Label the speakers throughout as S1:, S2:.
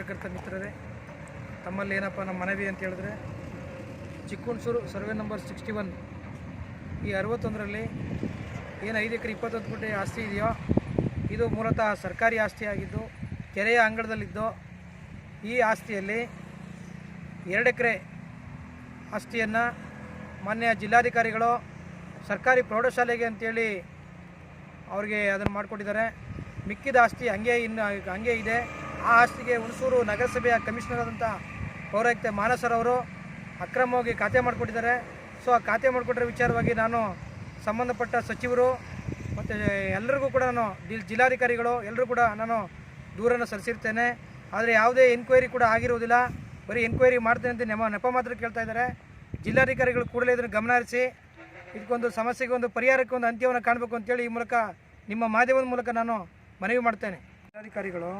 S1: ಪತ್ರಕರ್ತ ಮಿತ್ರರೇ, ತಮ್ಮಲ್ಲಿ ಏನಪ್ಪ ನಮ್ಮ ಮನವಿ ಅಂತ ಹೇಳಿದ್ರೆ, ಚಿಕ್ಕುಣಸೂರು ಸರ್ವೆ ನಂಬರ್ 61 ಈ 61ರಲ್ಲಿ ಏನು 5 ಎಕರೆ 21 ಗುಂಟೆ ಆಸ್ತಿ ಇದೆಯೋ, ಇದು ಮೂಲತಃ ಸರ್ಕಾರಿ ಆಸ್ತಿ ಆಗಿದ್ದು ಕೆರೆಯ ಅಂಗಳದಲ್ಲಿದ್ದು, ಈ ಆಸ್ತಿಯಲ್ಲಿ 2 ಎಕರೆ ಆಸ್ತಿಯನ್ನು ಮಾನ್ಯ ಜಿಲ್ಲಾಧಿಕಾರಿಗಳು ಸರ್ಕಾರಿ ಪ್ರೌಢಶಾಲೆಗೆ ಅಂತೇಳಿ ಅವ್ರಿಗೆ ಅದನ್ನು ಮಾಡಿಕೊಟ್ಟಿದ್ದಾರೆ. ಮಿಕ್ಕಿದ ಆಸ್ತಿ ಹಂಗೆ ಇದೆ. ಆ ಆಸ್ತಿಗೆ ಹುಣಸೂರು ನಗರಸಭೆಯ ಕಮಿಷನರ್ ಆದಂಥ ಪೌರಾಯುಕ್ತ ಮಾನಸರವರು ಅಕ್ರಮವಾಗಿ ಖಾತೆ ಮಾಡಿಕೊಟ್ಟಿದ್ದಾರೆ. ಸೊ ಆ ಖಾತೆ ಮಾಡಿಕೊಟ್ಟಿರೋ ವಿಚಾರವಾಗಿ ನಾನು ಸಂಬಂಧಪಟ್ಟ ಸಚಿವರು ಮತ್ತು ಎಲ್ಲರಿಗೂ ಕೂಡ ಜಿಲ್ಲಾಧಿಕಾರಿಗಳು ಎಲ್ಲರೂ ಕೂಡ ನಾನು ದೂರನ್ನು ಸಲ್ಲಿಸಿರ್ತೇನೆ. ಆದರೆ ಯಾವುದೇ ಎನ್ಕ್ವೈರಿ ಕೂಡ ಆಗಿರುವುದಿಲ್ಲ. ಬರೀ ಎನ್ಕ್ವೈರಿ ಮಾಡ್ತೇನೆ ಅಂತ ನೆಪ ಮಾತ್ರ ಕೇಳ್ತಾ ಇದ್ದಾರೆ. ಜಿಲ್ಲಾಧಿಕಾರಿಗಳು ಕೂಡಲೇ ಇದನ್ನು ಗಮನ ಹರಿಸಿ ಇದಕ್ಕೊಂದು ಸಮಸ್ಯೆಗೆ ಒಂದು ಪರಿಹಾರಕ್ಕೆ ಒಂದು ಅಂತ್ಯವನ್ನು ಕಾಣಬೇಕು ಅಂತೇಳಿ ಈ ಮೂಲಕ ನಿಮ್ಮ ಮಾಧ್ಯಮದ ಮೂಲಕ ನಾನು ಮನವಿ ಮಾಡ್ತೇನೆ. ಜಿಲ್ಲಾಧಿಕಾರಿಗಳು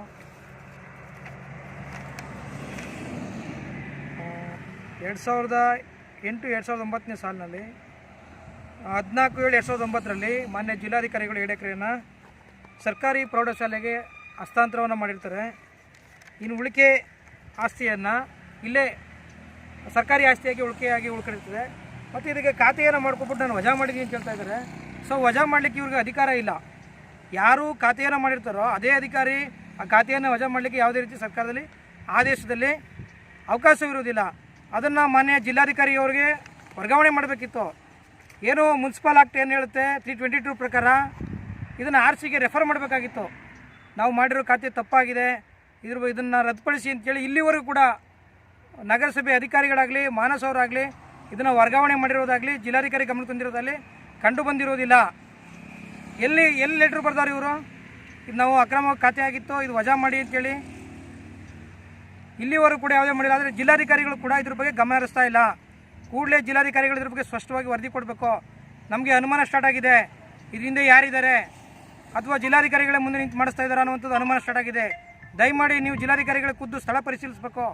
S1: 2008-2009 ಸಾಲಿನಲ್ಲಿ 14/7/2009ರಲ್ಲಿ ಮಾನ್ಯ ಜಿಲ್ಲಾಧಿಕಾರಿಗಳು 2 ಎಕರೆಯನ್ನು ಸರ್ಕಾರಿ ಪ್ರೌಢಶಾಲೆಗೆ ಹಸ್ತಾಂತರವನ್ನು ಮಾಡಿರ್ತಾರೆ. ಇನ್ನು ಉಳಿಕೆ ಆಸ್ತಿಯನ್ನು ಇಲ್ಲೇ ಸರ್ಕಾರಿ ಆಸ್ತಿಯಾಗಿ ಉಳ್ಕೊಂಡಿರ್ತದೆ. ಮತ್ತು ಇದಕ್ಕೆ ಖಾತೆಯನ್ನು ಮಾಡ್ಕೊಬಿಟ್ಟು ನಾನು ವಜಾ ಮಾಡಿದ್ದೀನಿ ಅಂತ ಹೇಳ್ತಾ ಇದ್ದಾರೆ. ಸೊ ವಜಾ ಮಾಡಲಿಕ್ಕೆ ಇವ್ರಿಗೆ ಅಧಿಕಾರ ಇಲ್ಲ. ಯಾರು ಖಾತೆಯನ್ನು ಮಾಡಿರ್ತಾರೋ ಅದೇ ಅಧಿಕಾರಿ ಆ ಖಾತೆಯನ್ನು ವಜಾ ಮಾಡಲಿಕ್ಕೆ ಯಾವುದೇ ರೀತಿ ಸರ್ಕಾರದಲ್ಲಿ ಆದೇಶದಲ್ಲಿ ಅವಕಾಶವಿರುವುದಿಲ್ಲ. ಅದನ್ನು ಮಾನ್ಯ ಜಿಲ್ಲಾಧಿಕಾರಿಯವರಿಗೆ ವರ್ಗಾವಣೆ ಮಾಡಬೇಕಿತ್ತು. ಏನು ಮುನ್ಸಿಪಲ್ ಆಕ್ಟ್ ಏನು ಹೇಳುತ್ತೆ 322 ಪ್ರಕಾರ ಇದನ್ನು RCಗೆ ರೆಫರ್ ಮಾಡಬೇಕಾಗಿತ್ತು. ನಾವು ಮಾಡಿರೋ ಖಾತೆ ತಪ್ಪಾಗಿದೆ, ಇದನ್ನು ರದ್ದುಪಡಿಸಿ ಅಂತೇಳಿ ಇಲ್ಲಿವರೆಗೂ ಕೂಡ ನಗರಸಭೆ ಅಧಿಕಾರಿಗಳಾಗಲಿ ಮಾನಸ್ ಅವರಾಗಲಿ ಇದನ್ನು ವರ್ಗಾವಣೆ ಮಾಡಿರೋದಾಗಲಿ ಜಿಲ್ಲಾಧಿಕಾರಿ ಗಮನಕ್ಕೆ ತಂದಿರೋದಾಗಲಿ ಕಂಡು ಬಂದಿರೋದಿಲ್ಲ. ಎಲ್ಲಿ ಲೆಟ್ರ್ ಬರ್ದಾರೆ ಇವರು, ಇದು ನಾವು ಅಕ್ರಮವಾಗಿ ಖಾತೆ ಆಗಿತ್ತು, ಇದು ವಜಾ ಮಾಡಿ ಅಂತೇಳಿ ಇಲ್ಲಿವರೆಗೂ ಕೂಡ ಯಾವುದೇ ಮಾಡಿಲ್ಲ. ಆದರೆ ಜಿಲ್ಲಾಧಿಕಾರಿಗಳು ಕೂಡ ಇದ್ರ ಬಗ್ಗೆ ಗಮನ ಹರಿಸ್ತಾ ಇಲ್ಲ. ಕೂಡಲೇ ಜಿಲ್ಲಾಧಿಕಾರಿಗಳು ಇದ್ರ ಬಗ್ಗೆ ಸ್ಪಷ್ಟವಾಗಿ ವರದಿ ಕೊಡಬೇಕು. ನಮಗೆ ಅನುಮಾನ ಸ್ಟಾರ್ಟ್ ಆಗಿದೆ, ಇದರಿಂದ ಯಾರಿದ್ದಾರೆ ಅಥವಾ ಜಿಲ್ಲಾಧಿಕಾರಿಗಳೇ ಮುಂದೆ ನಿಂತು ಮಾಡಿಸ್ತಾ ಇದ್ದಾರೆ ಅನ್ನುವಂಥದ್ದು ಅನುಮಾನ ಸ್ಟಾರ್ಟ್ ಆಗಿದೆ. ದಯಮಾಡಿ ನೀವು ಜಿಲ್ಲಾಧಿಕಾರಿಗಳ ಖುದ್ದು ಸ್ಥಳ ಪರಿಶೀಲಿಸಬೇಕು.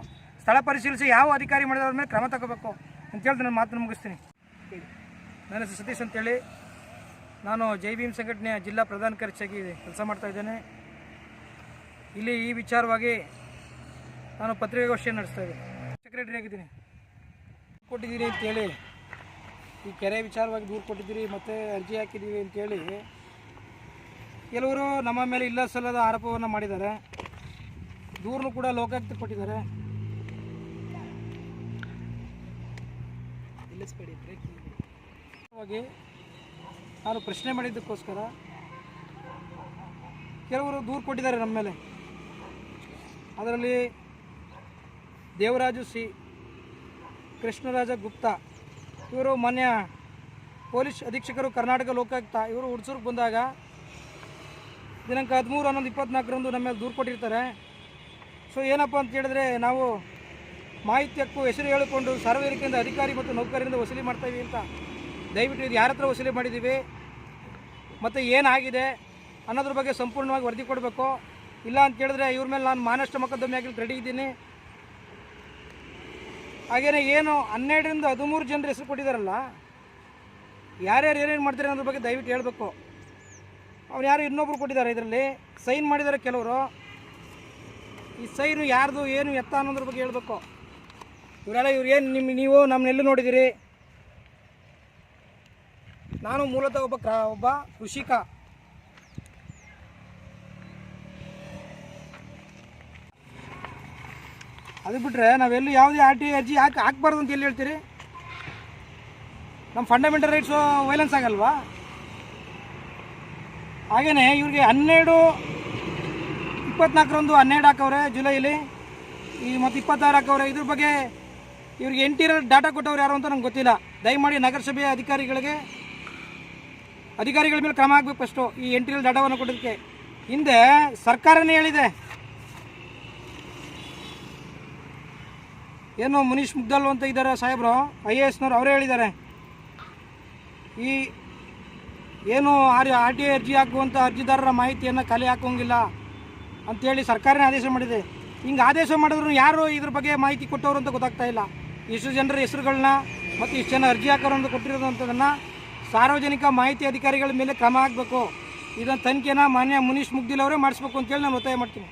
S1: ಸ್ಥಳ ಪರಿಶೀಲಿಸಿ ಯಾವ ಅಧಿಕಾರಿ ಮಾಡಿದ್ರ ಮೇಲೆ ಕ್ರಮ ತಗೋಬೇಕು ಅಂತೇಳಿ ನಾನು ಮಾತನ್ನು ಮುಗಿಸ್ತೀನಿ. ನನ್ನ ಹೆಸರು ಸತೀಶ್ ಅಂತೇಳಿ, ನಾನು ಜೈ ಭೀಮ್ ಸಂಘಟನೆಯ ಜಿಲ್ಲಾ ಪ್ರಧಾನ ಕಾರ್ಯದರ್ಶಿಯಾಗಿ ಕೆಲಸ ಮಾಡ್ತಾಯಿದ್ದೇನೆ. ಇಲ್ಲಿ ಈ ವಿಚಾರವಾಗಿ ನಾನು ಪತ್ರಿಕಾಗೋಷ್ಠಿಯನ್ನು ನಡೆಸ್ತಾ ಇದ್ದೀನಿ. ಸೆಕ್ರೆಟರಿ ಆಗಿದ್ದೀನಿ. ಕೊಟ್ಟಿದ್ದೀರಿ ಅಂತೇಳಿ ಈ ಕೆರೆ ವಿಚಾರವಾಗಿ ದೂರು ಕೊಟ್ಟಿದ್ದೀರಿ ಮತ್ತು ಅರ್ಜಿ ಹಾಕಿದ್ದೀವಿ ಅಂತೇಳಿ ಕೆಲವರು ನಮ್ಮ ಮೇಲೆ ಇಲ್ಲ ಸಲ್ಲದ ಆರೋಪವನ್ನು ಮಾಡಿದ್ದಾರೆ. ದೂರನ್ನು ಕೂಡ ಲೋಕಾಯುಕ್ತ ಕೊಟ್ಟಿದ್ದಾರೆ. ನಾನು ಪ್ರಶ್ನೆ ಮಾಡಿದ್ದಕ್ಕೋಸ್ಕರ ಕೆಲವರು ದೂರು ಕೊಟ್ಟಿದ್ದಾರೆ ನಮ್ಮ ಮೇಲೆ. ಅದರಲ್ಲಿ ದೇವರಾಜು ಸಿ, ಕೃಷ್ಣರಾಜ ಗುಪ್ತಾ ಇವರು ಮಾನ್ಯ ಪೊಲೀಸ್ ಅಧೀಕ್ಷಕರು ಕರ್ನಾಟಕ ಲೋಕಾಯುಕ್ತ, ಇವರು ಹುಣಸೂರಿಗೆ ಬಂದಾಗ ದಿನಾಂಕ 13/11/24ರಂದು ನಮ್ಮ ಮೇಲೆ ದೂರು ಕೊಟ್ಟಿರ್ತಾರೆ. ಸೊ ಏನಪ್ಪ ಅಂತ ಹೇಳಿದ್ರೆ, ನಾವು ಮಾಹಿತಿ ಹಕ್ಕು ಹೆಸರು ಹೇಳಿಕೊಂಡು ಸಾರ್ವಜನಿಕರಿಂದ ಅಧಿಕಾರಿ ಮತ್ತು ನೌಕರರಿಂದ ವಸೂಲಿ ಮಾಡ್ತಾಯಿದ್ದೀವಿ ಅಂತ. ದಯವಿಟ್ಟು ಇದು ಯಾರ ಹತ್ರ ವಸೂಲಿ ಮಾಡಿದ್ದೀವಿ ಮತ್ತು ಏನಾಗಿದೆ ಅನ್ನೋದ್ರ ಬಗ್ಗೆ ಸಂಪೂರ್ಣವಾಗಿ ವರದಿ ಕೊಡಬೇಕು. ಇಲ್ಲ ಅಂತ ಹೇಳಿದ್ರೆ ಇವ್ರ ಮೇಲೆ ನಾನು ಮಾನಷ್ಟ ಮೊಕದ್ದಮೆ ಆಗಲಿಕ್ಕೆ ರೆಡಿ ಇದ್ದೀನಿ. ಹಾಗೆಯೇ ಏನು 12-13 ಜನರ ಹೆಸರು ಕೊಟ್ಟಿದ್ದಾರಲ್ಲ, ಯಾರ್ಯಾರು ಏನೇನು ಮಾಡ್ತಾರೆ ಅನ್ನೋದ್ರ ಬಗ್ಗೆ ದಯವಿಟ್ಟು ಹೇಳಬೇಕು. ಅವ್ರು ಯಾರು ಇನ್ನೊಬ್ರು ಕೊಟ್ಟಿದ್ದಾರೆ, ಇದರಲ್ಲಿ ಸೈನ್ ಮಾಡಿದ್ದಾರೆ ಕೆಲವರು. ಈ ಸೈನು ಯಾರ್ದು ಏನು ಎತ್ತ ಅನ್ನೋದ್ರ ಬಗ್ಗೆ ಹೇಳಬೇಕು. ಇವರೆಲ್ಲ ನೀವು ನಮ್ಮನ್ನೆಲ್ಲೂ ನೋಡಿದ್ದೀರಿ. ನಾನು ಮೂಲತಃ ಒಬ್ಬ ಕೃಷಿಕ. ಅದು ಬಿಟ್ಟರೆ ನಾವೆಲ್ಲೂ ಯಾವುದೇ RTI ಅರ್ಜಿ ಹಾಕಬಾರ್ದು ಅಂತ ಎಲ್ಲಿ ಹೇಳ್ತೀರಿ? ನಮ್ಮ ಫಂಡಮೆಂಟಲ್ ರೈಟ್ಸು ವೈಲೆನ್ಸ್ ಆಗಲ್ವಾ? ಹಾಗೆಯೇ ಇವ್ರಿಗೆ 12/24ರಂದು 12 ಹಾಕವ್ರೆ ಜುಲೈಲಿ, ಮತ್ತು 26 ಹಾಕವ್ರೆ. ಇದ್ರ ಬಗ್ಗೆ ಇವ್ರಿಗೆ ಇಂಟೀರಿಯರ್ ಡಾಟಾ ಕೊಟ್ಟವ್ರು ಯಾರು ಅಂತ ನಂಗೆ ಗೊತ್ತಿಲ್ಲ. ದಯಮಾಡಿ ನಗರಸಭೆಯ ಅಧಿಕಾರಿಗಳ ಮೇಲೆ ಕ್ರಮ ಆಗಬೇಕು. ಫಸ್ಟು ಈ ಇಂಟೀರಿಯರ್ ಡಾಟಾವನ್ನು ಕೊಡೋದಕ್ಕೆ ಹಿಂದೆ ಸರ್ಕಾರನೇ ಹೇಳಿದೆ. ಏನು ಮುನೀಶ್ ಮುಗ್ದಲ್ ಅಂತ ಇದ್ದಾರೆ ಸಾಹೇಬರು, IASನವ್ರು, ಅವರೇ ಹೇಳಿದ್ದಾರೆ ಈ ಏನು RTI ಅರ್ಜಿ ಹಾಕುವಂಥ ಅರ್ಜಿದಾರರ ಮಾಹಿತಿಯನ್ನು ಖಾಲಿ ಹಾಕೋಂಗಿಲ್ಲ ಅಂಥೇಳಿ ಸರ್ಕಾರನೇ ಆದೇಶ ಮಾಡಿದೆ. ಹಿಂಗೆ ಆದೇಶ ಮಾಡಿದ್ರು ಯಾರು ಇದ್ರ ಬಗ್ಗೆ ಮಾಹಿತಿ ಕೊಟ್ಟವರು ಅಂತ ಗೊತ್ತಾಗ್ತಾ ಇಲ್ಲ. ಇಷ್ಟು ಜನರ ಹೆಸರುಗಳನ್ನ ಮತ್ತು ಇಷ್ಟು ಜನ ಅರ್ಜಿ ಹಾಕೋರು ಅಂತ ಕೊಟ್ಟಿರೋದಂಥದ್ದನ್ನು ಸಾರ್ವಜನಿಕ ಮಾಹಿತಿ ಅಧಿಕಾರಿಗಳ ಮೇಲೆ ಕ್ರಮ ಆಗಬೇಕು. ಇದನ್ನು ತನಿಖೆನ ಮಾನ್ಯ ಮುನೀಶ್ ಮುಗ್ದಿಲ್ ಅವರೇ ಮಾಡಿಸ್ಬೇಕು ಅಂತೇಳಿ ನಾನು ಒತ್ತಾಯ ಮಾಡ್ತೀನಿ.